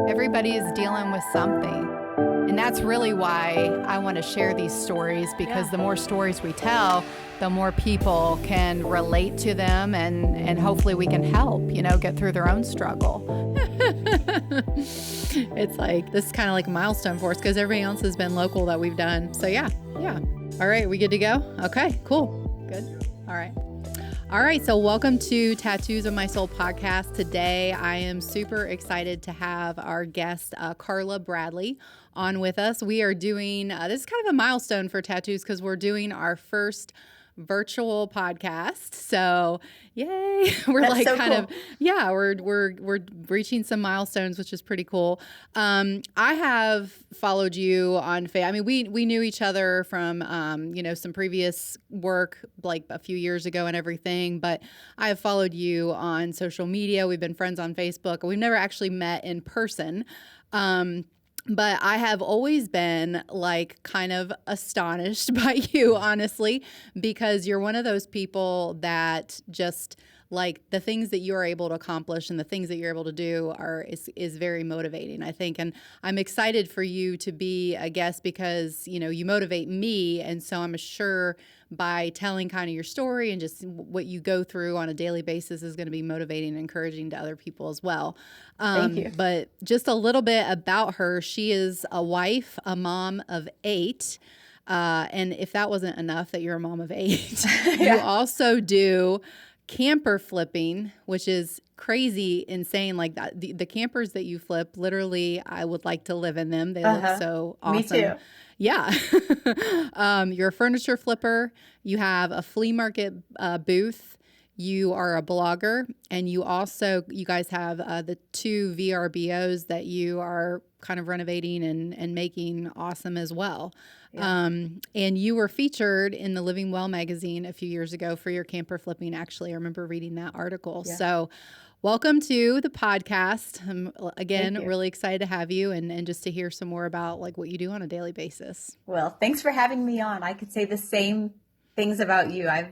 Everybody is dealing with something. And that's really why I want to share these stories, because the more stories we tell, the more people can relate to them, and hopefully we can help, get through their own struggle. It's like, this is kind of like a milestone for us because everything else has been local that we've done. So yeah. All right, we good to go? Okay, cool. Good. All right, so welcome to Tattoos of My Soul podcast. Today, I am super excited to have our guest, Karla Bradley, on with us. We are doing, this is kind of a milestone for tattoos because we're doing our first virtual podcast. So yay. We're That's like so kind cool. of, yeah, we're reaching some milestones, which is pretty cool. I have followed you on Facebook. I mean, we knew each other from, some previous work like a few years ago and everything, but I have followed you on social media. We've been friends on Facebook. We've never actually met in person. But I have always been like kind of astonished by you, honestly, because you're one of those people that just like the things that you're able to accomplish and the things that you're able to do is very motivating, I think. And I'm excited for you to be a guest because, you motivate me. And so I'm sure by telling kind of your story and just what you go through on a daily basis is going to be motivating and encouraging to other people as well. Thank you. But just a little bit about her. She is a wife, a mom of 8. And if that wasn't enough that you're a mom of 8, you also do camper flipping, which is crazy, insane. Like that, the campers that you flip, literally, I would like to live in them. They look so awesome. Me too. Yeah. You're a furniture flipper. You have a flea market booth. You are a blogger, and you guys have the 2 VRBOs that you are kind of renovating and making awesome as well. Yeah. And you were featured in the Living Well magazine a few years ago for your camper flipping. Actually, I remember reading that article. Yeah. So welcome to the podcast. I'm, again, really excited to have you and just to hear some more about like what you do on a daily basis. Well, thanks for having me on. I could say the same things about you. I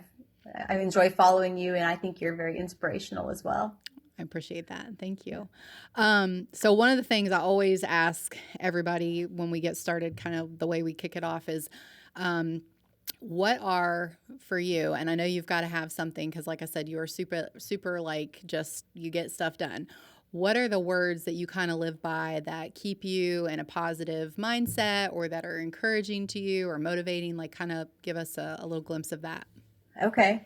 enjoy following you, and I think you're very inspirational as well. I appreciate that. Thank you. So one of the things I always ask everybody when we get started, kind of the way we kick it off is, what are for you? And I know you've got to have something because like I said, you are super, super like just, you get stuff done. What are the words that you kind of live by that keep you in a positive mindset or that are encouraging to you or motivating? Like kind of give us a little glimpse of that. Okay.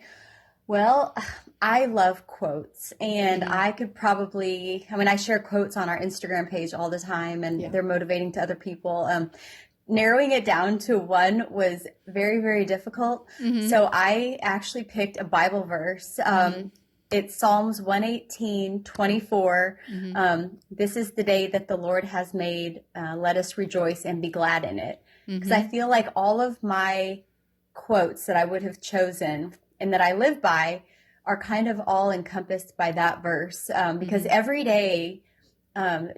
Well, I love quotes, and I could probably, I share quotes on our Instagram page all the time, and they're motivating to other people. Narrowing it down to one was very, very difficult. So I actually picked a Bible verse. It's Psalms 118:24. This is the day that the Lord has made. Let us rejoice and be glad in it. Because I feel like all of my quotes that I would have chosen and that I live by are kind of all encompassed by that verse. Because every day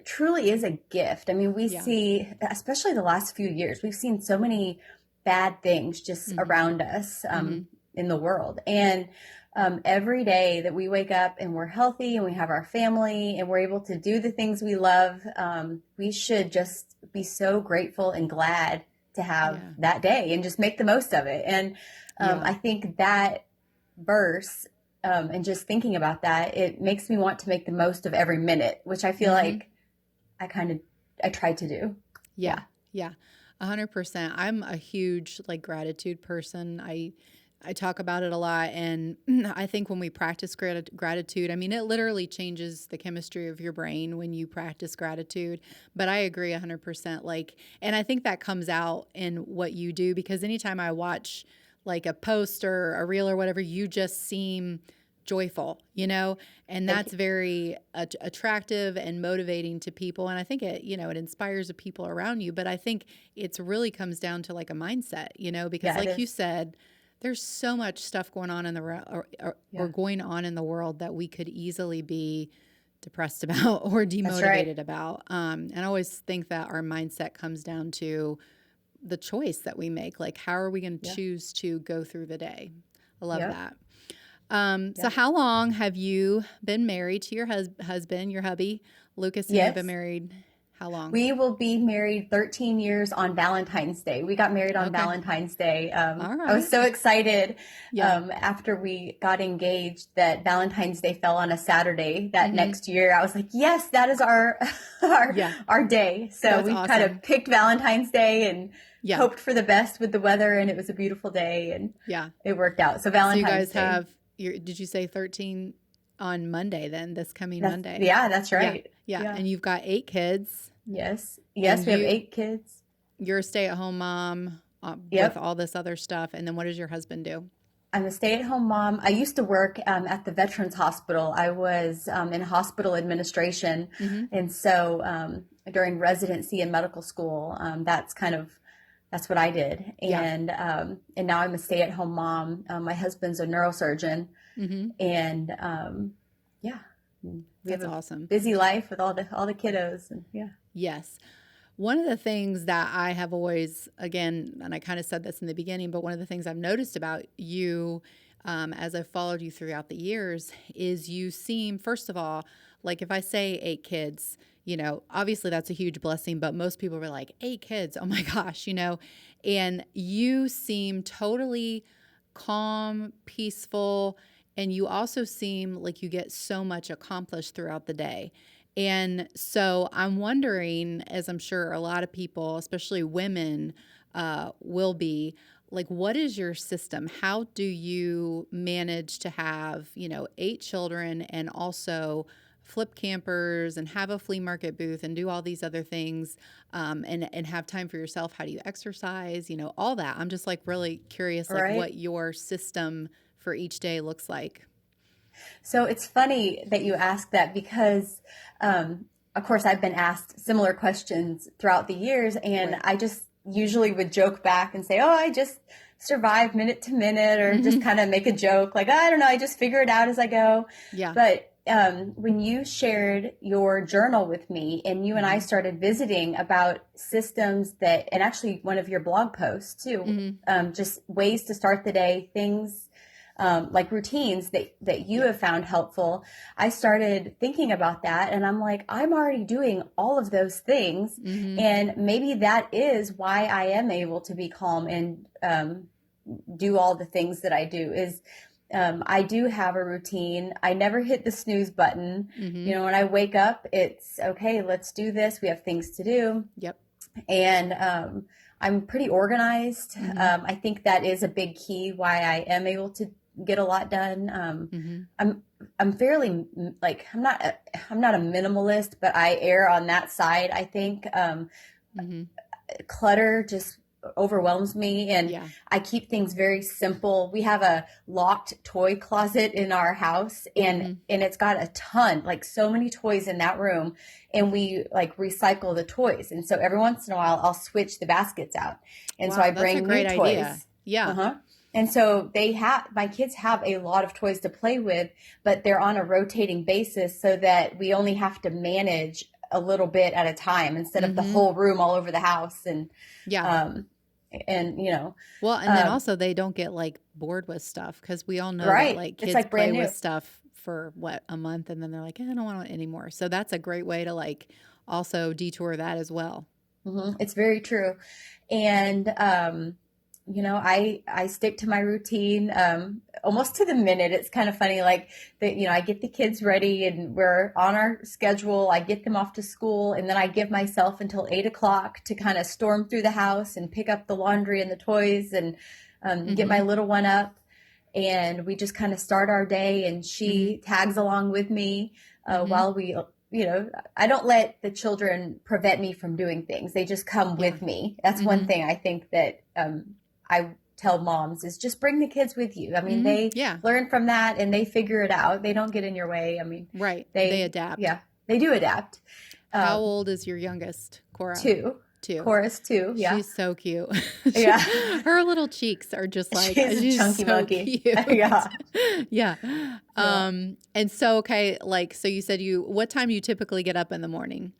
truly is a gift. I mean, we see, especially the last few years, we've seen so many bad things just around us in the world. And every day that we wake up and we're healthy and we have our family and we're able to do the things we love, we should just be so grateful and glad to have that day and just make the most of it. And I think that verse and just thinking about that, it makes me want to make the most of every minute, which I feel like I tried to do. Yeah. 100%. I'm a huge like gratitude person. I talk about it a lot, and I think when we practice gratitude, I mean, it literally changes the chemistry of your brain when you practice gratitude. But I agree 100%. Like, and I think that comes out in what you do, because anytime I watch like a post or a reel or whatever, you just seem joyful, and that's very attractive and motivating to people. And I think it inspires the people around you. But I think it's really comes down to like a mindset, because like you said, there's so much stuff going on in the going on in the world that we could easily be depressed about or demotivated about. And I always think that our mindset comes down to the choice that we make. Like, how are we going to choose to go through the day? I love that. So how long have you been married to your husband, your hubby? Lucas and you have been married How long? We will be married 13 years on Valentine's Day. We got married on Okay. Valentine's Day. All I was right. so excited Yeah. after we got engaged that Valentine's Day fell on a Saturday that Mm-hmm. next year. I was like, yes, that is our our Yeah. our day. So That's we kind of awesome. picked Valentine's Day and Yeah. hoped for the best with the weather, and it was a beautiful day, and Yeah. it worked out. So So you Valentine's guys Day. have your, did you say 13 on Monday then, this coming That's Monday? yeah, that's Yeah. right. Yeah. Yeah. And you've got 8 kids Yes. and Yes, we have 8 kids. you're a stay-at-home mom with Yep. all this other stuff. And then what does your husband do? I'm a stay-at-home mom. I used to work at the Veterans Hospital. I was in hospital administration, Mm-hmm. and so during residency and medical school, that's what I did. Yeah. And now I'm a stay-at-home mom. My husband's a neurosurgeon, Mm-hmm. and yeah, we have That's a awesome. busy life with all the kiddos, and yeah. Yes. One of the things that I have always, again, and I kind of said this in the beginning, but one of the things I've noticed about you as I've followed you throughout the years is you seem, first of all, like if I say 8 kids, obviously that's a huge blessing, but most people were like, 8 kids, oh my gosh, and you seem totally calm, peaceful, and you also seem like you get so much accomplished throughout the day. And so I'm wondering, as I'm sure a lot of people, especially women, will be, like, what is your system? How do you manage to have, 8 children and also flip campers and have a flea market booth and do all these other things and have time for yourself? How do you exercise? All that. I'm just like really curious, All like right. what your system for each day looks like. So it's funny that you ask that because, of course, I've been asked similar questions throughout the years, and Right. I just usually would joke back and say, "Oh, I just survive minute to minute," or just Hmm. kind of make a joke like, "I don't know, I just figure it out as I go." Yeah. But when you shared your journal with me, and you and I Hmm. started visiting about systems that, and actually one of your blog posts too, Hmm. just ways to start the day, things like routines that you Yeah. have found helpful, I started thinking about that. And I'm like, I'm already doing all of those things. Hmm. And maybe that is why I am able to be calm and do all the things that I do is I do have a routine. I never hit the snooze button. Hmm. When I wake up, it's okay, let's do this. We have things to do. Yep. And I'm pretty organized. Hmm. I think that is a big key why I am able to get a lot done. Hmm. I'm fairly like I'm not a minimalist, but I err on that side. I think Hmm. clutter just overwhelms me, and Yeah. I keep things very simple. We have a locked toy closet in our house, and Hmm. it's got a ton, like so many toys in that room, and we like recycle the toys. And so every once in a while I'll switch the baskets out. And so I Wow, that's a bring new great idea. toys. Yeah. Uh-huh. And so my kids have a lot of toys to play with, but they're on a rotating basis so that we only have to manage a little bit at a time instead of the Hmm. whole room all over the house. Yeah. Um, and Well, and then um, also they don't get like bored with stuff because we all know that right. like It's kids like play brand with new. stuff for a month and then they're like, I don't want it anymore. So that's a great way to like also detour that as well. It's very true. And, I stick to my routine, almost to the minute. It's kind of funny, like that, I get the kids ready and we're on our schedule. I get them off to school, and then I give myself until 8 o'clock to kind of storm through the house and pick up the laundry and the toys and get Hmm. my little one up. And we just kind of start our day, and Hmm. she tags along with me Hmm. while I don't let the children prevent me from doing things. They just come Yeah. with me. That's one Hmm. thing I think that I tell moms is just bring the kids with you. I mean, Hmm. they Yeah. learn from that and they figure it out. They don't get in your way. I mean, Right. They they, adapt. yeah, they do adapt. How Um, old is your youngest, Cora? Two, Two. chorus two. Yeah. She's so cute. Yeah. Her little cheeks are just like, She's a she's chunky so monkey. cute. Yeah. Yeah. Yeah. And so, okay, like, so you said what time do you typically get up in the morning?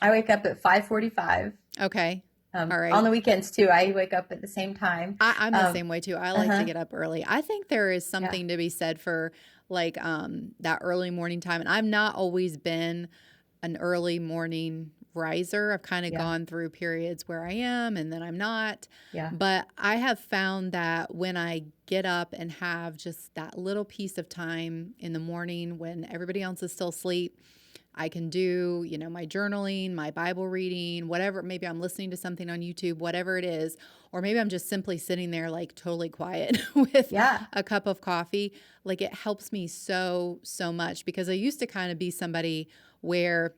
I wake up at 5:45. Okay. All On right. the weekends too, I wake up at the same time. I'm the Um, same way too. I like to uh-huh. get up early. I think there is Yeah. something to be said for like that early morning time. And I've not always been an early morning riser. I've kind of Yeah. gone through periods where I am and then I'm not. Yeah. But I have found that when I get up and have just that little piece of time in the morning when everybody else is still asleep, I can do, my journaling, my Bible reading, whatever. Maybe I'm listening to something on YouTube, whatever it is. Or maybe I'm just simply sitting there like totally quiet with Yeah. a cup of coffee. Like it helps me so, so much because I used to kind of be somebody where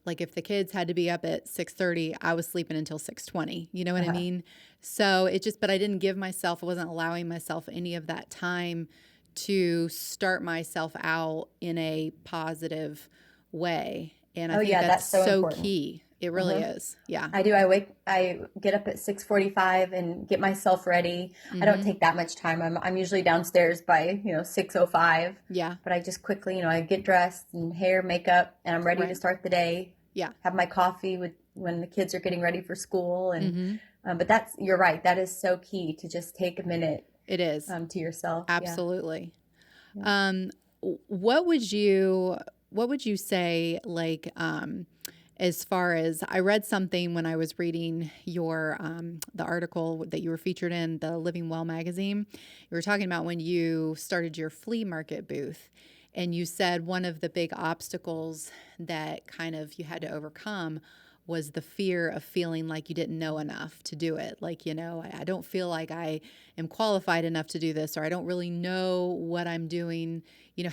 like if the kids had to be up at 6:30, I was sleeping until 6:20. You know what I Uh-huh. mean? So but I didn't give myself, I wasn't allowing myself any of that time to start myself out in a positive way. And I Oh think yeah, that's that's so so important. key. It really Uh-huh. is. Yeah. I do. I get up at 6:45 and get myself ready. I don't Mm-hmm. take that much time. I'm usually downstairs by, 6:05, Yeah. but I just quickly, I get dressed and hair, makeup, and I'm ready to Right. start the day. Yeah. Have my coffee with when the kids are getting ready for school and Mm-hmm. but you're right. That is so key to just take a minute It is. to yourself. Yeah. Absolutely. Yeah. Um, what would you say, like, as far as I read something when I was reading your the article that you were featured in the Living Well magazine. You were talking about when you started your flea market booth, and you said one of the big obstacles that kind of you had to overcome was the fear of feeling like you didn't know enough to do it. Like, I don't feel like I am qualified enough to do this, or I don't really know what I'm doing.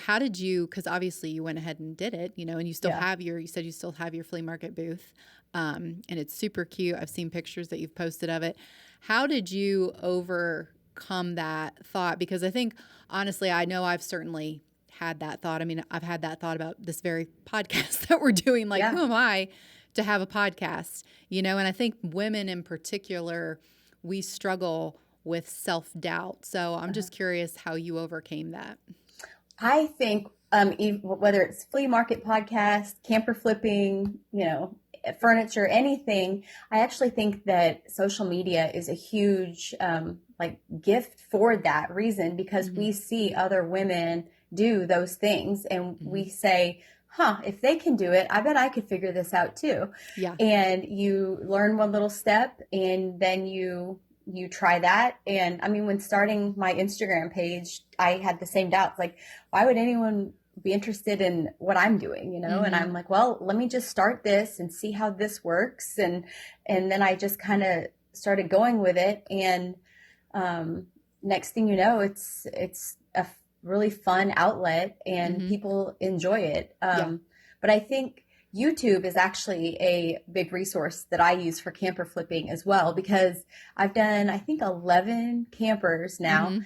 How did you, because obviously you went ahead and did it, and Yeah. you said you still have your flea market booth. And it's super cute. I've seen pictures that you've posted of it. How did you overcome that thought? Because I think, honestly, I know I've certainly had that thought. I mean, I've had that thought about this very podcast that we're doing. Like, Yeah. who am I to have a podcast? And I think women in particular, we struggle with self-doubt. So I'm Uh-huh. just curious how you overcame that. I think whether it's flea market podcast, camper flipping, furniture, anything, I actually think that social media is a huge like gift for that reason because Mm-hmm. we see other women do those things and Mm-hmm. we say, huh, if they can do it, I bet I could figure this out too. Yeah. And you learn one little step and then you try that. And I mean, when starting my Instagram page, I had the same doubts. Like, why would anyone be interested in what I'm doing, And Mm-hmm. I'm like, well, let me just start this and see how this works. And then I just kind of started going with it. And next thing you know, it's a really fun outlet and Mm-hmm. people enjoy it. Yeah. But I think YouTube is actually a big resource that I use for camper flipping as well because I've done, I think, 11 campers now. Mm-hmm.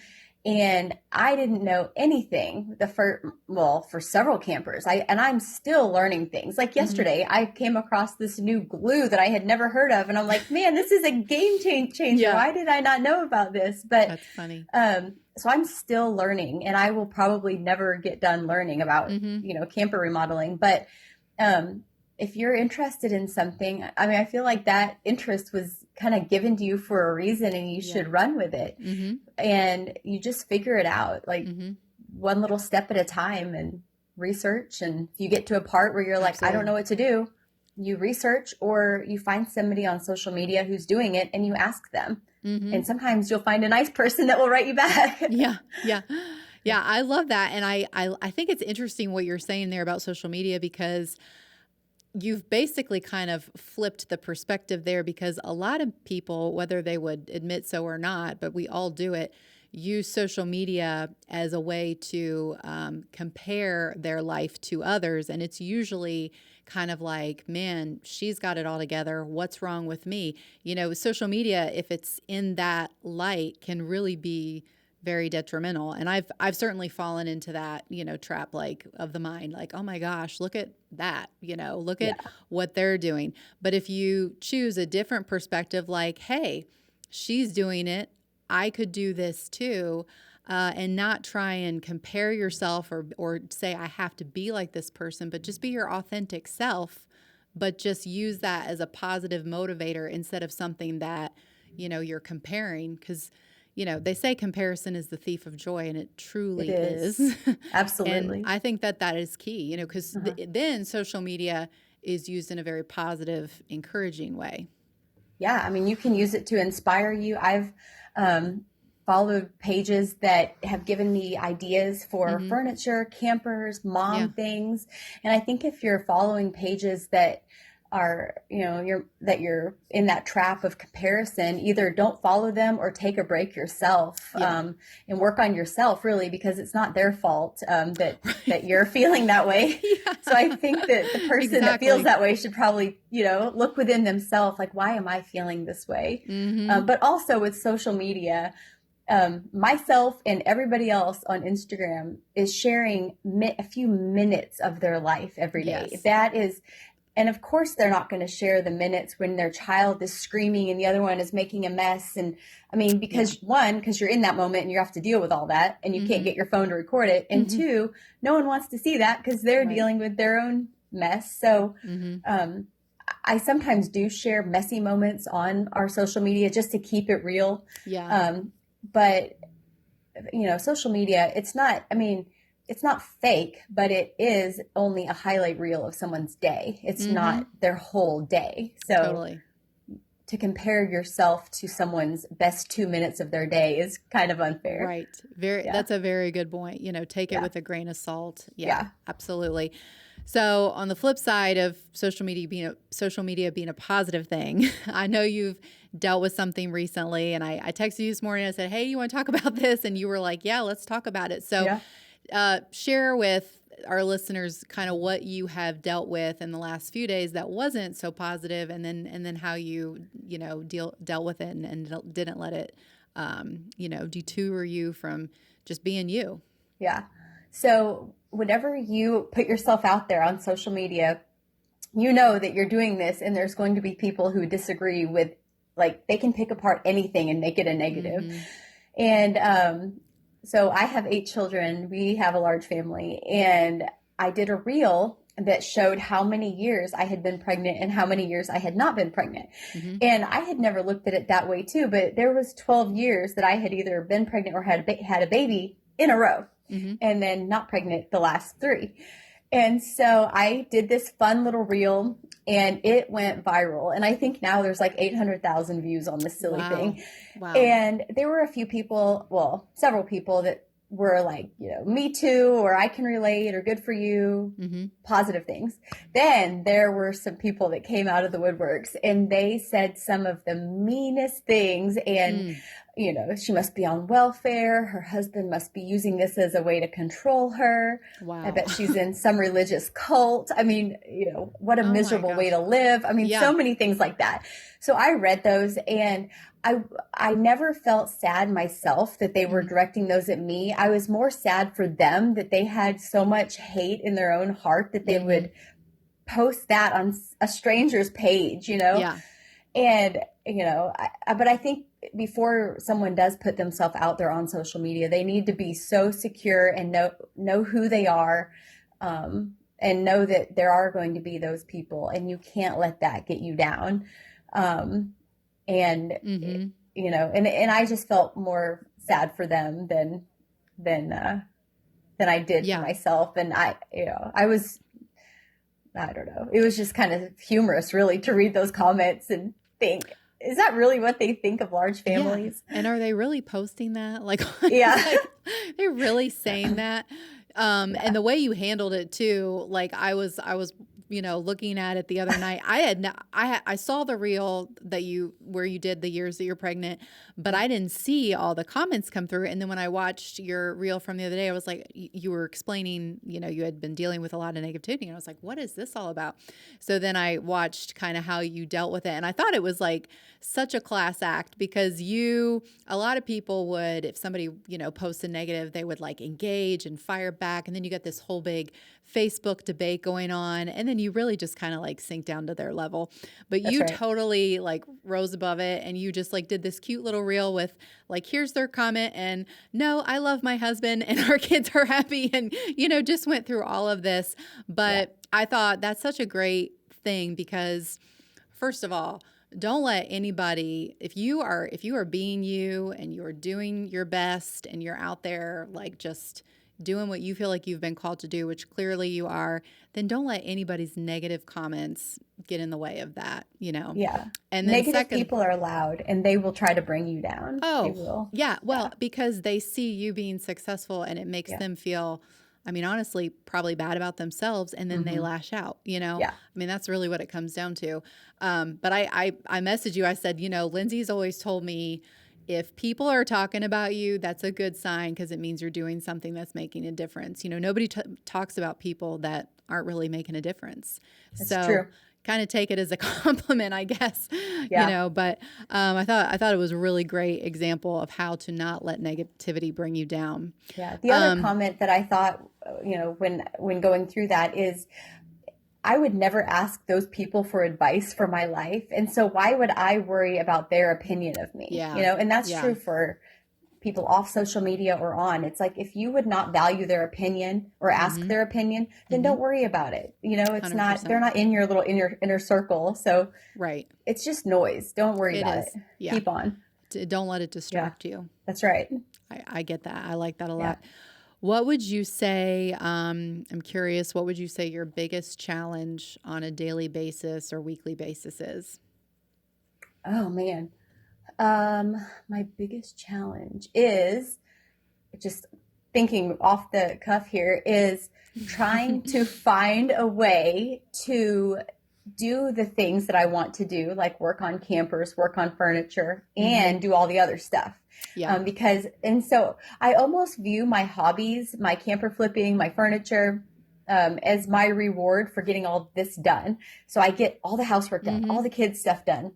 And I didn't know anything for several campers. I'm still learning things. Like Mm-hmm. yesterday, I came across this new glue that I had never heard of, and I'm like, man, this is a game changer. Yeah. Why did I not know about this? But That's funny. so I'm still learning, and I will probably never get done learning about Mm-hmm. camper remodeling. But um, if you're interested in something, I mean, I feel like that interest was kind of given to you for a reason, and you Yeah. should run with it Mm-hmm. and you just figure it out like Mm-hmm. one little step at a time and research. And if you get to a part where you're like, I don't Absolutely. know what to do, you research or you find somebody on social media who's doing it and you ask them. Mm-hmm. And sometimes you'll find a nice person that will write you back. Yeah. Yeah. Yeah. I love that. And I think it's interesting what you're saying there about social media because you've basically kind of flipped the perspective there because a lot of people, whether they would admit so or not, but we all do it, use social media as a way to compare their life to others. And it's usually kind of like, man, she's got it all together. What's wrong with me? Social media, if it's in that light, can really be very detrimental. And I've certainly fallen into that, trap like of the mind, like, oh my gosh, look at that, look Yeah. at what they're doing. But if you choose a different perspective, like, hey, she's doing it, I could do this too, and not try and compare yourself or say I have to be like this person, but just be your authentic self, but just use that as a positive motivator instead of something that, you're comparing because they say comparison is the thief of joy, and it It truly is. is. And Absolutely. I think that is key, because Uh-huh. then social media is used in a very positive, encouraging way. Yeah, I mean, you can use it to inspire you. I've followed pages that have given me ideas for Mm-hmm. furniture, campers, mom Yeah. things. And I think if you're following pages that are, you're in that trap of comparison, either don't follow them or take a break yourself, Yeah. and work on yourself, really, because it's not their fault, that Right. you're feeling that way. So Yeah. I think that the person that feels Exactly. that way should probably, look within themselves, like, why am I feeling this way? Mm-hmm. But also with social media, myself and everybody else on Instagram is sharing a few minutes of their life every day. Yes. That is, and of course, they're not going to share the minutes when their child is screaming and the other one is making a mess. And I mean, Yeah. because you're in that moment and you have to deal with all that and you can't Mm-hmm. get your phone to record it. And Mm-hmm. two, no one wants to see that because they're Right. dealing with their own mess. So, Mm-hmm. um, I sometimes do share messy moments on our social media just to keep it real. Yeah. But social media, it's not fake, but it is only a highlight reel of someone's day. It's Mm-hmm. not their whole day. So Totally. to compare yourself to someone's best 2 minutes of their day is kind of unfair. Right. Very, Yeah. that's a very good point. Take it Yeah. with a grain of salt. Yeah, Yeah. absolutely. So on the flip side of social media being a positive thing, I know you've dealt with something recently, and I texted you this morning. I said, "Hey, you want to talk about this?" And you were like, "Yeah, let's talk about it." So, Yeah. share with our listeners kind of what you have dealt with in the last few days that wasn't so positive, and then how dealt with it and didn't let it detour you from just being you. Yeah. So whenever you put yourself out there on social media, you know that you're doing this and there's going to be people who disagree with, like, they can pick apart anything and make it a negative. Mm-hmm. And so I have 8 children. We have a large family. And I did a reel that showed how many years I had been pregnant and how many years I had not been pregnant. Mm-hmm. And I had never looked at it that way too, but there was 12 years that I had either been pregnant or had a baby in a row, Mm-hmm. and then not pregnant the last 3. And so I did this fun little reel and it went viral. And I think now there's like 800,000 views on this silly Wow. thing. Wow. And there were a few people, well, several people that were like, me too, or I can relate, or good for you, Mm-hmm. positive things. Then there were some people that came out of the woodworks and they said some of the meanest things. And, she must be on welfare. Her husband must be using this as a way to control her. I Wow. bet she's in some religious cult. I mean, what a Oh my miserable way gosh. to live. I mean, Yeah. so many things like that. So I read those and I never felt sad myself that they were Mm-hmm. directing those at me. I was more sad for them that they had so much hate in their own heart that they Mm-hmm. would post that on a stranger's page, Yeah. And, but I think before someone does put themselves out there on social media, they need to be so secure and know who they are, and know that there are going to be those people and you can't let that get you down. And, Mm-hmm. and I just felt more sad for them than I did for Yeah. myself. And I don't know. It was just kind of humorous, really, to read those comments and think, is that really what they think of large families? Yeah. And are they really posting that? Like, Yeah. like they're really saying that? Yeah. And the way you handled it too, like I was, looking at it the other night. I saw the reel where you did the years that you're pregnant, but I didn't see all the comments come through. And then when I watched your reel from the other day, I was like, you were explaining, you had been dealing with a lot of negativity, and I was like, what is this all about? So then I watched kind of how you dealt with it, and I thought it was like such a class act because a lot of people would, if somebody, posted negative, they would like engage and fire back, and then you get this whole big Facebook debate going on, and then you really just kind of like sink down to their level. But That's you right. totally like rose above it, and you just like did this cute little reel with like, here's their comment, and no, I love my husband and our kids are happy, and just went through all of this. But I thought that's such a great thing because, first of all, don't let anybody, if you are being you and you're doing your best and you're out there like just doing what you feel like you've been called to do, which clearly you are, then don't let anybody's negative comments get in the way of that, you know? Yeah. And then Negative second, people are loud and they will try to bring you down. They oh, will. yeah. Yeah. Well, because they see you being successful and it makes Yeah. them feel, I mean, honestly, probably bad about themselves, and then they lash out, you know? Yeah. I mean, that's really what it comes down to. But I messaged you, I said, you know, Lindsay's always told me if people are talking about you, that's a good sign because it means you're doing something that's making a difference. You know, nobody talks about people that aren't really making a difference. It's So true. kind of take it as a compliment, I guess, you Yeah. know, but I thought it was a really great example of how to not let negativity bring you down. Yeah. The other comment that I thought, when going through that is I would never ask those people for advice for my life. And so why would I worry about their opinion of me? Yeah. And that's Yeah. true for people off social media or on. It's like, if you would not value their opinion or ask their opinion, then don't worry about it. It's not, 100%. they're not in your inner circle. So Right. it's just noise. Don't worry about it. Yeah. Keep on. Don't let it distract you. That's right. I get that. I like that a Yeah. lot. What would you say, I'm curious, what would you say your biggest challenge on a daily basis or weekly basis is? Oh man. My biggest challenge is, just thinking off the cuff here, is trying to find a way to do the things that I want to do, like work on campers, work on furniture, and do all the other stuff. Yeah. And so I almost view my hobbies, my camper flipping, my furniture, as my reward for getting all this done. So I get all the housework done, all the kids' stuff done.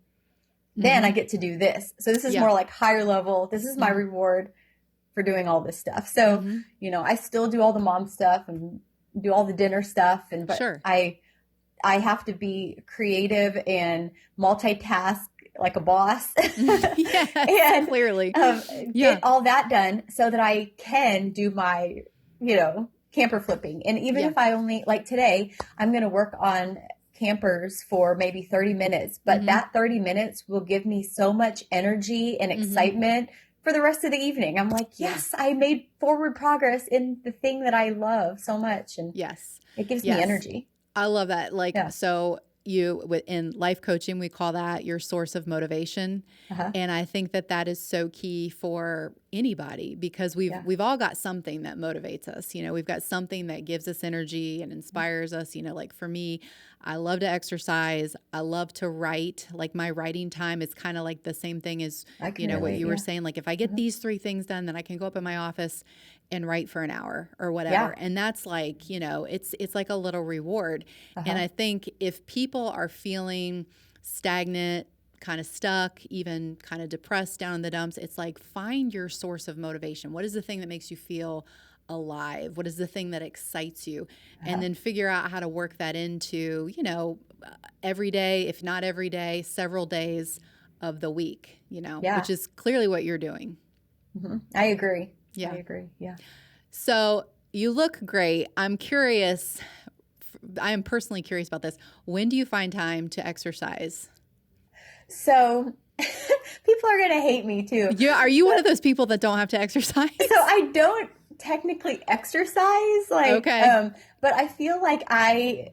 Then I get to do this. So this is more like higher level. This is my reward for doing all this stuff. So, I still do all the mom stuff and do all the dinner stuff. But Sure. I have to be creative and multitask like a boss. Yes, and clearly. get all that done so that I can do my, camper flipping. And even if I only, like today, I'm going to work on campers for maybe 30 minutes, but that 30 minutes will give me so much energy and excitement for the rest of the evening. I'm like, yes, I made forward progress in the thing that I love so much. And yes, it gives me energy. I love that. So in life coaching, we call that your source of motivation. And I think that is so key for anybody, because we've all got something that motivates us. We've got something that gives us energy and inspires us. Like for me, I love to exercise. I love to write. Like my writing time is kind of like the same thing as, what you were saying. Like if I get these 3 things done, then I can go up in my office and write for an hour or whatever. And that's like, it's like a little reward. And I think if people are feeling stagnant, kind of stuck, even kind of depressed, down in the dumps, it's like, find your source of motivation. What is the thing that makes you feel alive? What is the thing that excites you? And then figure out how to work that into, every day, if not every day, several days of the week, which is clearly what you're doing. I agree. Yeah. I agree. Yeah. So you look great. I'm curious. I am personally curious about this. When do you find time to exercise? So people are going to hate me too. Are you one of those people that don't have to exercise? So I don't technically exercise, but I feel like I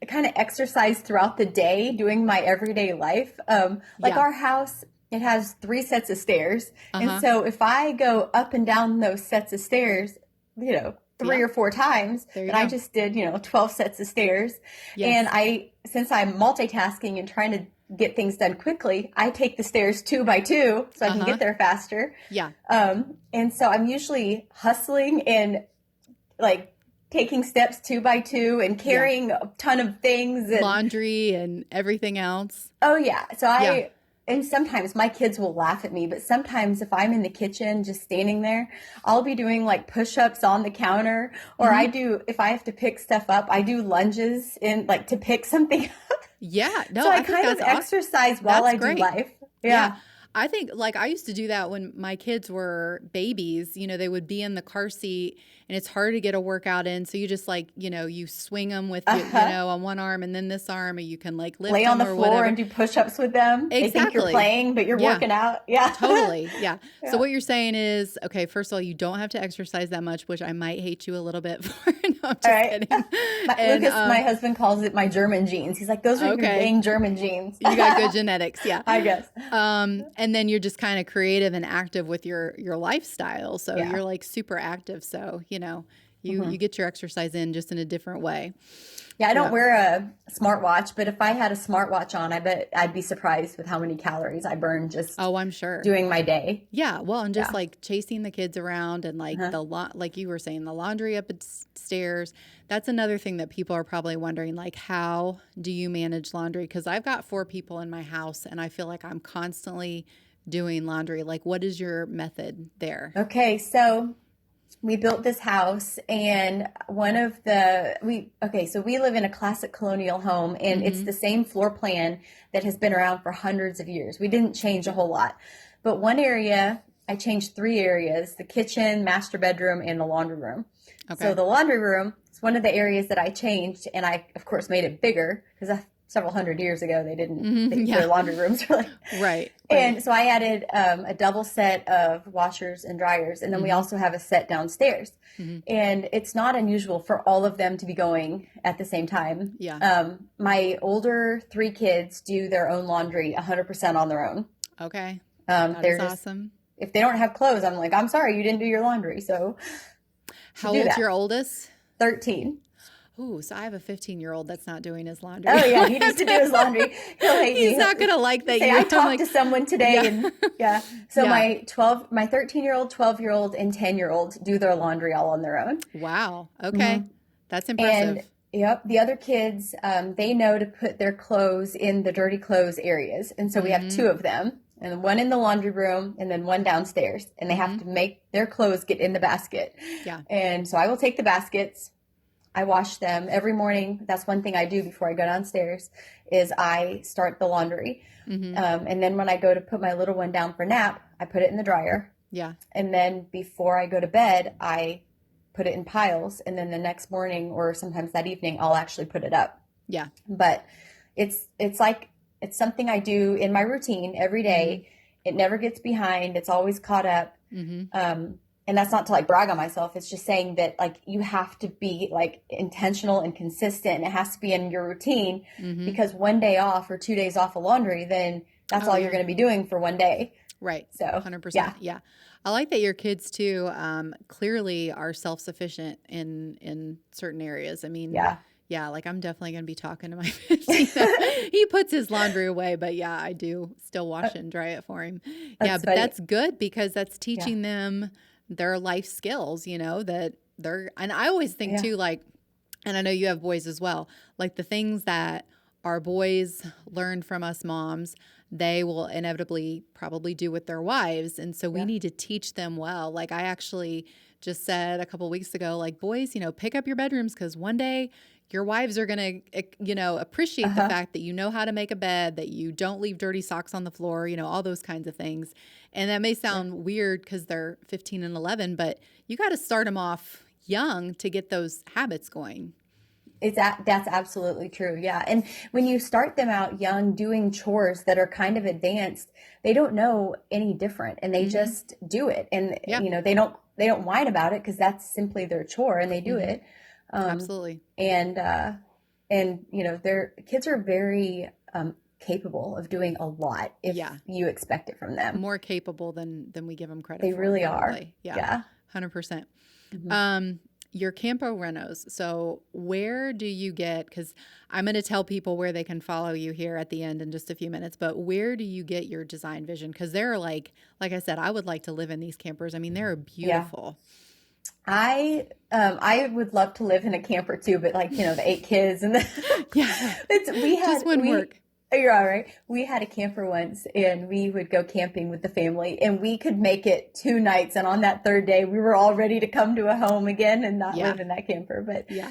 kind of exercise throughout the day doing my everyday life. Our house, it has 3 sets of stairs. And so if I go up and down those sets of stairs, 3 or 4 times, then I just did, 12 sets of stairs. Yes. And since I'm multitasking and trying to get things done quickly, I take the stairs 2 by 2 so I can get there faster. Yeah. And so I'm usually hustling and like taking steps 2 by 2 and carrying a ton of things and laundry and everything else. Oh yeah. So and sometimes my kids will laugh at me, but sometimes if I'm in the kitchen just standing there, I'll be doing like push-ups on the counter, or if I have to pick stuff up, I do lunges in like to pick something up. Yeah. No, so I kind of exercise while I do life. Yeah. I think like I used to do that when my kids were babies. They would be in the car seat and it's hard to get a workout in. So you just like, you swing them with, Uh-huh. on one arm and then this arm, and you can like lift Lay on them the or floor whatever. and do push-ups with them. They think you're Exactly. playing, but you're Yeah. working out. Yeah. Totally. Yeah. So Yeah. what you're saying is, okay, first of all, you don't have to exercise that much, which I might hate you a little bit for. No, I'm All just right. kidding. And Lucas, my husband calls it my German genes. He's like, those are your okay, dang German genes. you got good genetics. Yeah. I guess. And then you're just kind of creative and active with your lifestyle. So Yeah. you're like super active. So, you Hmm. get your exercise in just in a different way. Yeah, I don't Yeah. wear a smartwatch, but if I had a smartwatch on, I bet I'd be surprised with how many calories I burn just Oh, I'm sure. doing my day. Yeah, well, and just Yeah. like chasing the kids around and like Uh-huh. like you were saying, the laundry up stairs. That's another thing that people are probably wondering, like, how do you manage laundry? Because I've got 4 people in my house, and I feel like I'm constantly doing laundry. Like, what is your method there? Okay, so we built this house and so we live in a classic colonial home and it's Mm-hmm. the same floor plan that has been around for hundreds of years. We didn't change a whole lot. But one area, I changed 3 areas, the kitchen, master bedroom, and the laundry room. So Okay. the laundry room is one of the areas that I changed and I of course made it bigger because several hundred years ago Mm-hmm. their Yeah. laundry rooms were like. Right. Right. And so I added a double set of washers and dryers, and then we Mm-hmm. also have a set downstairs. Mm-hmm. And it's not unusual for all of them to be going at the same time. Yeah. My older 3 kids do their own laundry 100% on their own. Okay. That They're is just, awesome. if they don't have clothes, I'm like, I'm sorry, you didn't do your laundry. So to How do old's that. your oldest? 13. Ooh, so I have a 15-year-old that's not doing his laundry. Oh, yeah, he needs to do his laundry. He'll hate me. He's not gonna like that. Say, You. I I'm talked like, to someone today yeah, and yeah. So yeah. my 13-year-old, 12-year-old, and 10-year-old do their laundry all on their own. Wow. Okay, Hmm. that's And impressive. yep, the other kids, they know to put their clothes in the dirty clothes areas. And so we have Mm-hmm. 2 of them, and one in the laundry room and then one downstairs. And they have Mm-hmm. to make their clothes get in the basket. Yeah. And so I will take the baskets. I wash them every morning. That's one thing I do before I go downstairs is I start the laundry. Mm-hmm. And then when I go to put my little one down for nap, I put it in the dryer. Yeah. And then before I go to bed, I put it in piles. And then the next morning or sometimes that evening, I'll actually put it up. Yeah. But it's like it's something I do in my routine every day. It never gets behind. It's always caught up. Mm-hmm. And that's not to like brag on myself. It's just saying that like you have to be like intentional and consistent. It has to be in your routine Mm-hmm. because one day off or 2 days off of laundry, then that's Oh all yeah. you're going to be doing for one day. Right. So 100%. yeah, Yeah. I like that your kids too clearly are self-sufficient in certain areas. I mean, yeah, yeah, like I'm definitely going to be talking to my 15. He puts his laundry away, but yeah, I do still wash it and dry it for him. Yeah, that's but funny. that's good because that's Yeah, teaching them their life skills, that and I always think yeah, too, like, and I know you have boys as well, like the things that our boys learn from us moms, they will inevitably probably do with their wives. And so we yeah, need to teach them well. Like I actually just said a couple weeks ago, like, boys, pick up your bedrooms because one day your wives are going to, appreciate the uh-huh, fact that you know how to make a bed, that you don't leave dirty socks on the floor, all those kinds of things. And that may yeah. sound weird because they're 15 and 11, but you got to start them off young to get those habits going. That's absolutely true. Yeah. And when you start them out young doing chores that are kind of advanced, they don't know any different and they Mm-hmm. just do it. And Yeah. they don't whine about it because that's simply their chore and they do Mm-hmm. it. Um, Absolutely. and their kids are very capable of doing a lot if Yeah. you expect it from them. More capable than we give them credit They for, really are. probably. Yeah. Yeah. 100%. Hmm. Your campo renos. So where do you get, because I'm going to tell people where they can follow you here at the end in just a few minutes, but where do you get your design vision? Because they're like I said, I would like to live in these campers. I mean, they're Yeah. beautiful. I would love to live in a camper too, but like, the 8 kids and Yeah. it's Just wouldn't work. you're all right. We had a camper once and we would go camping with the family and we could make it 2 nights. And on that 3rd day, we were all ready to come to a home again and not Yeah. live in that camper. But, Yeah.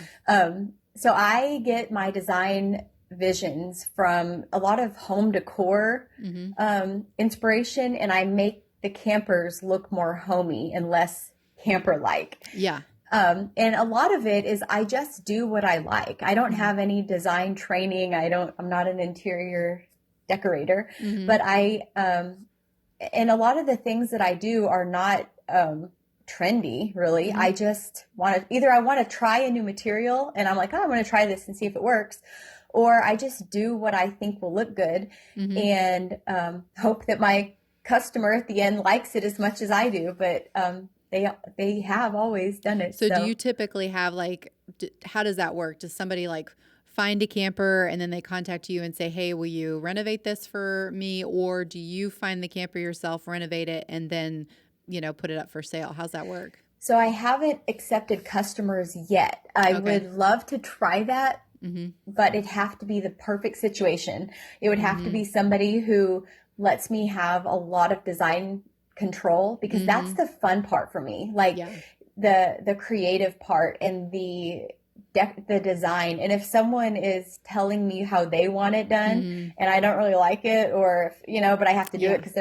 so I get my design visions from a lot of home decor Mm-hmm. inspiration, and I make the campers look more homey and less camper like. Yeah. And a lot of it is I just do what I like. I don't Mm-hmm. have any design training. I'm not an interior decorator, Mm-hmm. but and a lot of the things that I do are not, trendy really. Mm-hmm. I just I want to try a new material and I'm like, oh, I'm going to try this and see if it works. Or I just do what I think will look good Mm-hmm. and, hope that my customer at the end likes it as much as I do. But, they have always done it. So do So you typically have like, how does that work? Does somebody like find a camper and then they contact you and say, hey, will you renovate this for me? Or do you find the camper yourself, renovate it, and then, put it up for sale? How's that work? So I haven't accepted customers yet. I Okay. would love to try that, Mm-hmm. but it'd have to be the perfect situation. It would have to Mm-hmm. be somebody who lets me have a lot of design control because that's Mm-hmm. the fun part for me. Like Yeah. the creative part and the design. And if someone is telling me how they want it done Mm-hmm. and I don't really like it, or if, but I have to do it Yeah. because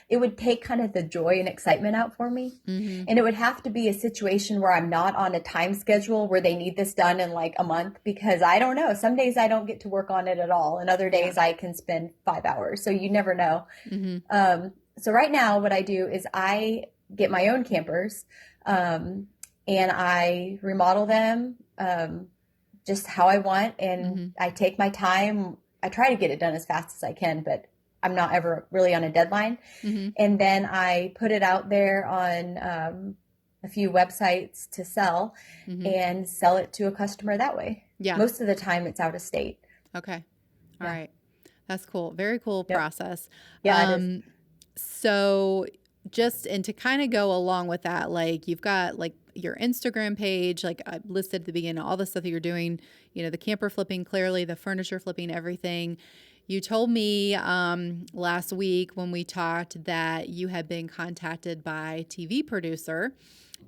it would take kind of the joy and excitement out for me. Mm-hmm. And it would have to be a situation where I'm not on a time schedule where they need this done in like a month, because I don't know. Some days I don't get to work on it at all, and other Yeah. days I can spend 5 hours. So you never know. Mm-hmm. So right now, what I do is I get my own campers, and I remodel them, just how I want, and Mm-hmm. I take my time. I try to get it done as fast as I can, but I'm not ever really on a deadline. Mm-hmm. And then I put it out there on, a few websites to sell Mm-hmm. and sell it to a customer that way. Yeah. Most of the time it's out of state. Okay. All Yeah. right. That's cool. Very cool Yep. process. Yeah, it is. So and to kind of go along with that, like you've got like your Instagram page, like I listed at the beginning, all the stuff that you're doing, the camper flipping, clearly the furniture flipping, everything. You told me last week when we talked that you had been contacted by a TV producer,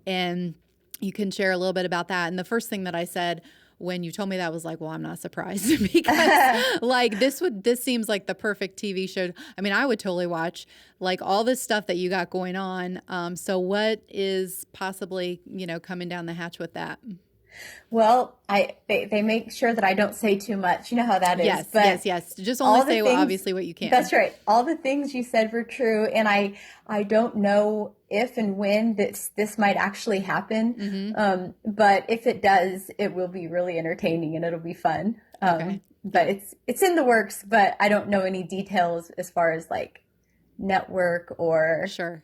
and you can share a little bit about that. And the first thing that I said when you told me that was like, well, I'm not surprised because like this seems like the perfect TV show. I mean, I would totally watch like all this stuff that you got going on. So what is possibly, coming down the hatch with that? Well, they make sure that I don't say too much. You know how that is. Yes, But yes, yes. Just only all the say things, obviously what you can. that's right. All the things you said were true, and I don't know if and when this might actually happen. Mm-hmm. But if it does, it will be really entertaining and it'll be fun. Okay. But it's in the works, but I don't know any details as far as like network or Sure.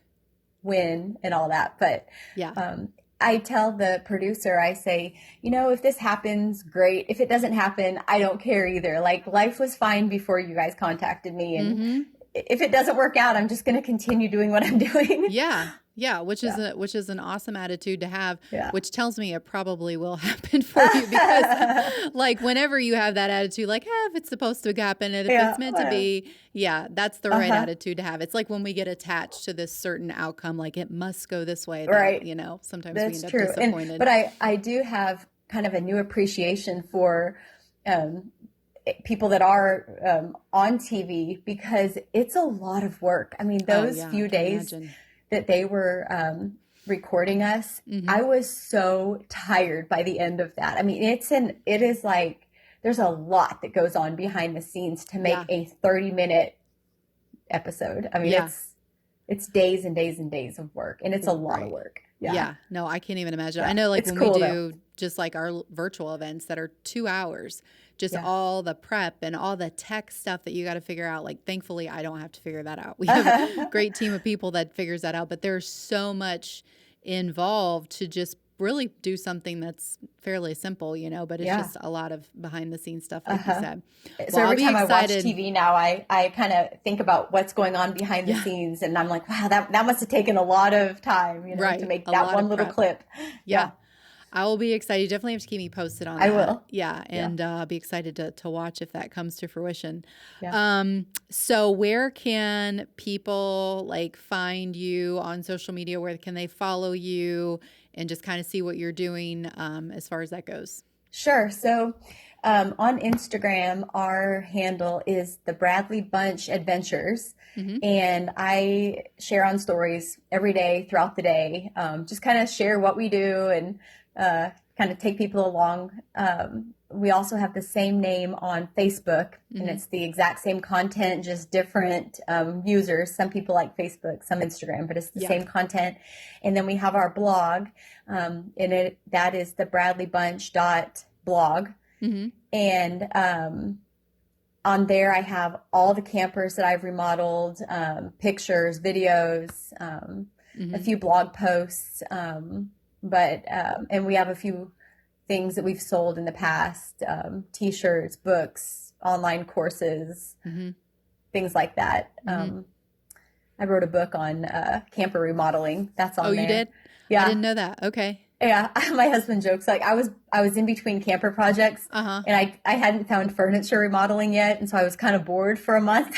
when and all that. But Yeah. I tell the producer, I say, if this happens, great. If it doesn't happen, I don't care either. Like life was fine before you guys contacted me. And Mm-hmm. if it doesn't work out, I'm just going to continue doing what I'm doing. Yeah. Yeah, which is Yeah. which is an awesome attitude to have, Yeah. which tells me it probably will happen for you because like whenever you have that attitude, like, if it's supposed to happen and if Yeah. it's meant to be, yeah, that's the right Uh-huh. attitude to have. It's like when we get attached to this certain outcome, like it must go this way, that, Right. sometimes we That's end up true. disappointed. But I do have kind of a new appreciation for, people that are, on TV, because it's a lot of work. I mean, Oh, those yeah, I few can days imagine. that they were, recording us, Mm-hmm. I was so tired by the end of that. I mean, it is like there's a lot that goes on behind the scenes to make Yeah. a 30-minute episode. I mean, Yeah. it's days and days and days of work, and it's a lot of Right. work. Yeah. Yeah. No, I can't even imagine. Yeah. I know like It's when cool we though. do just like our virtual events that are 2 hours, just Yeah. all the prep and all the tech stuff that you got to figure out. Like, thankfully, I don't have to figure that out. We have a great team of people that figures that out, but there's so much involved to just really do something that's fairly simple, but it's Yeah. just a lot of behind the scenes stuff, like you Uh-huh. said. So Well, I'll every be time I watch excited. TV now, I kind of think about what's going on behind the Yeah. scenes, and I'm like, wow, that must have taken a lot of time, to Right. make A that lot one of little prep. clip. Yeah. I will be excited. You definitely have to keep me posted on I that. will. Yeah. Yeah. And I'll be excited to watch if that comes to fruition. Yeah. So where can people like find you on social media? Where can they follow you and just kind of see what you're doing as far as that goes? Sure. So On Instagram, our handle is the Bradley Bunch Adventures. Mm-hmm. And I share on stories every day throughout the day, just kind of share what we do and kind of take people along. We also have the same name on Facebook, and Mm-hmm. it's the exact same content, just different users. Some people like Facebook, some Instagram, but it's the Yeah. same content. And then we have our blog, and that is the bradleybunch.blog. Mm-hmm. And on there, I have all the campers that I've remodeled, pictures, videos, a Mm-hmm. few blog posts, and we have a few things that we've sold in the past, t-shirts, books, online courses, Mm-hmm. things like that. Mm-hmm. I wrote a book on camper remodeling. That's Oh, on you there. did? I Yeah. didn't know that. Okay. Yeah, my husband jokes like I was in between camper projects Uh-huh. and I hadn't found furniture remodeling yet, and so I was kind of bored for a month.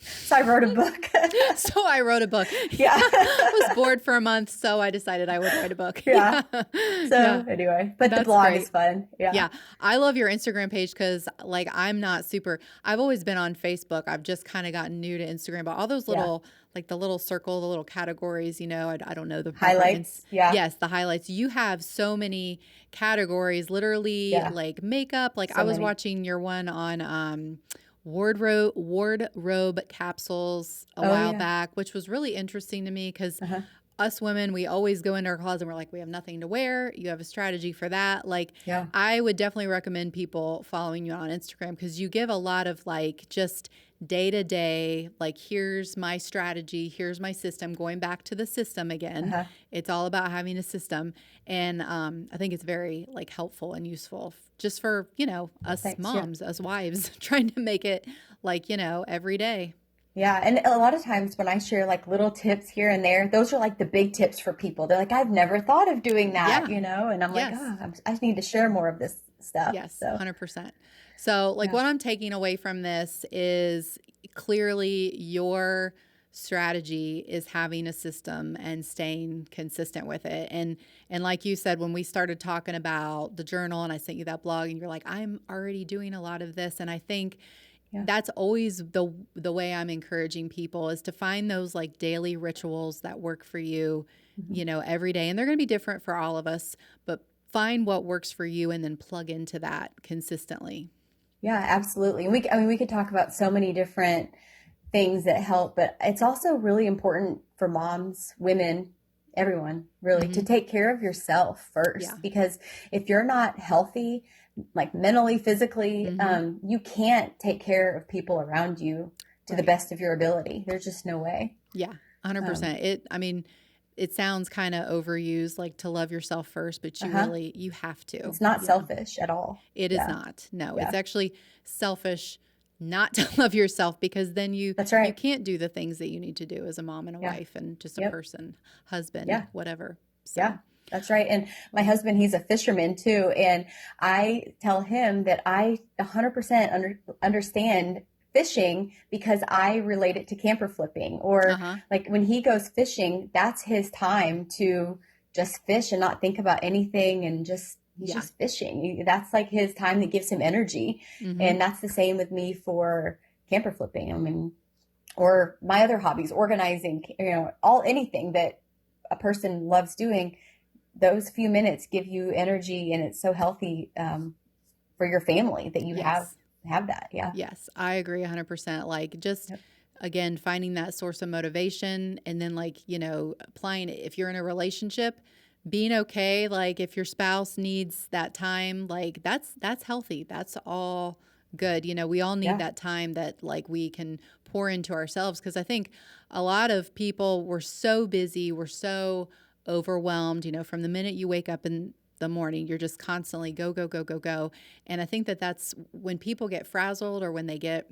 So I wrote a book. So I wrote a book. Yeah. I was bored for a month, so I decided I would write a book. Yeah. Yeah. So Yeah. anyway, but the That's blog is great. fun. Yeah. Yeah. I love your Instagram page because, like, I'm not super, I've always been on Facebook. I've just kind of gotten new to Instagram, but all those Yeah. little, like the little circle, the little categories, I don't know the proper Highlights. Yeah. yes, the highlights. You have so many categories, literally Yeah. like makeup. Like I So was many. watching your one on wardrobe capsules a Oh while yeah. back, which was really interesting to me because Uh-huh. us women, we always go into our closet and we're like, we have nothing to wear. You have a strategy for that. Like, Yeah. I would definitely recommend people following you on Instagram because you give a lot of like just day to day, like, here's my strategy, here's my system, going back to the system again. Uh-huh. It's all about having a system. And I think it's very like helpful and useful just for, us Thanks. Yeah. moms, us wives, trying to make it like, every day. Yeah, and a lot of times when I share like little tips here and there, those are like the big tips for people. They're like, I've never thought of doing that, Yeah. and I'm like, Yes. oh, I need to share more of this stuff. Yes, So, 100%. So, like, yeah, what I'm taking away from this is clearly your strategy is having a system and staying consistent with it. And like you said, when we started talking about the journal and I sent you that blog and you're like, I'm already doing a lot of this. And I think yeah, that's always the way I'm encouraging people is to find those like daily rituals that work for you, hmm, every day. And they're going to be different for all of us, but find what works for you and then plug into that consistently. yeah, absolutely. And I mean, we could talk about so many different things that help, but it's also really important for moms, women, everyone really to Hmm. take care of yourself Yeah. first, because if you're not healthy, like mentally, physically, Hmm. you can't take care of people around you to the Right. best of your ability. There's just no way. Yeah. Um, 100%. I mean, it sounds kind of overused, like to love yourself first, but uh-huh. you have to. It's not Yeah. selfish at all. It is Yeah. not. No, it's Yeah. actually selfish not to love yourself because then That's you right. can't do the things that you need to do as a mom and a Yeah. wife and just a Yep. person, husband, Yeah. whatever. Yeah. So, That's right. And my husband, he's a fisherman too. And I tell him that I 100% understand fishing because I relate it to camper flipping. Or uh-huh. like when he goes fishing, that's his time to just fish and not think about anything and he's Yeah. just fishing. That's like his time that gives him energy. Mhm. And that's the same with me for camper flipping. I mean, or my other hobbies, organizing, all anything that a person loves doing, those few minutes give you energy, and it's so healthy for your family that you Yes. have that. Yeah. Yes, I agree 100%. Like, just Yep. again, finding that source of motivation and then, like, applying it. If you're in a relationship, being okay. Like, if your spouse needs that time, like, that's healthy. That's all good. We all need Yeah. that time that, like, we can pour into ourselves. Because I think a lot of people, we're so busy, we're so overwhelmed, from the minute you wake up in the morning, you're just constantly go, go, go, go, go. And I think that that's when people get frazzled or when they get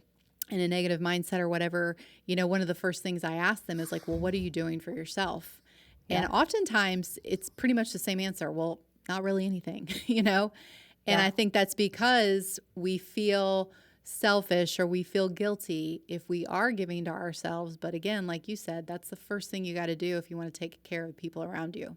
in a negative mindset or whatever, one of the first things I ask them is like, well, what are you doing for yourself? And Yeah. oftentimes it's pretty much the same answer. Well, not really anything, you know? And Yeah. I think that's because we feel selfish or we feel guilty if we are giving to ourselves. But again, like you said, that's the first thing you got to do if you want to take care of people around you.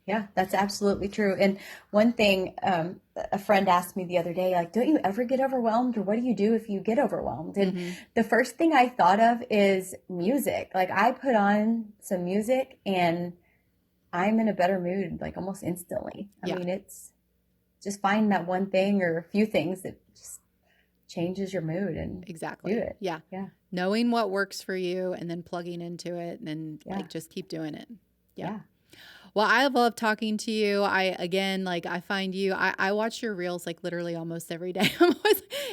Yeah, that's absolutely true. And one thing, a friend asked me the other day, like, don't you ever get overwhelmed, or what do you do if you get overwhelmed? And the first thing I thought of is music. Like, I put on some music and I'm in a better mood, like almost instantly. I Yeah, mean, it's just find that one thing or a few things that just changes your mood and do exactly. it. Yeah. Yeah. Knowing what works for you and then plugging into it and Yeah. like just keep doing it. Yeah. Yeah. Well, I love talking to you. Again, like I find you, I watch your reels like literally almost every day.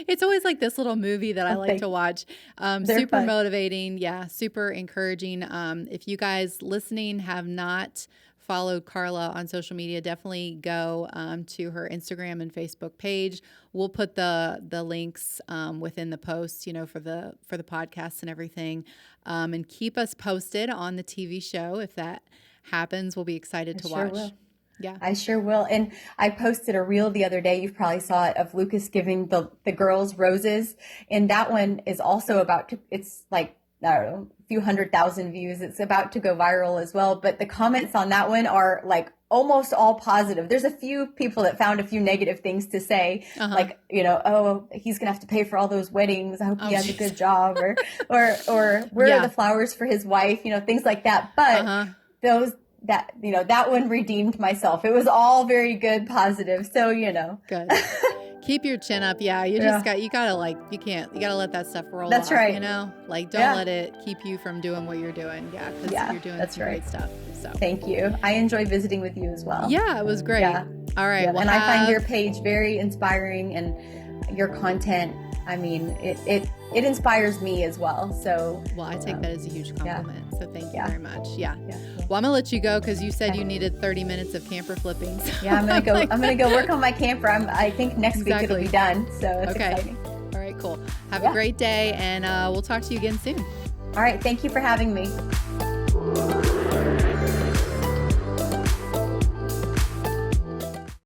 It's always like this little movie that I Oh, like thank to you. watch. They're Super fun. motivating. Yeah. Super encouraging. If you guys listening have not followed Karla on social media, definitely go to her Instagram and Facebook page. We'll put the links within the post, for the podcast and everything, and keep us posted on the TV show if that happens. We'll be excited I to sure watch. will. Yeah. I sure will. And I posted a reel the other day. You probably saw it, of Lucas giving the girls roses. And that one is also about to, it's like, I don't know, a few 100,000 views. It's about to go viral as well. But the comments on that one are like almost all positive. There's a few people that found a few negative things to say, like, oh, he's going to have to pay for all those weddings. I hope he has a Geez. good job, or where are Yeah. the flowers for his wife? Things like that. But those, that one redeemed myself. It was all very good, positive. So, Good. Keep your chin up. Yeah. You yeah, gotta like, you gotta let that stuff roll that's off, right. like don't Yeah. let it keep you from doing what you're doing. Yeah. Cause Yeah, you're doing that's some right. great stuff. So Thank you. I enjoy visiting with you as well. yeah, it was great. Yeah. All right. Yeah. Well, And I find your page very inspiring, and your content, I mean, it inspires me as well. So, well, I take that as a huge compliment. So thank you very much. Yeah. Yeah. Well, I'm gonna let you go because you said you needed 30 minutes of camper flipping. So Yeah, I'm gonna go work on my camper. I think next week it'll Exactly. be done. So it's Okay. exciting. All right, cool. Have a great day, and we'll talk to you again soon. All right. Thank you for having me.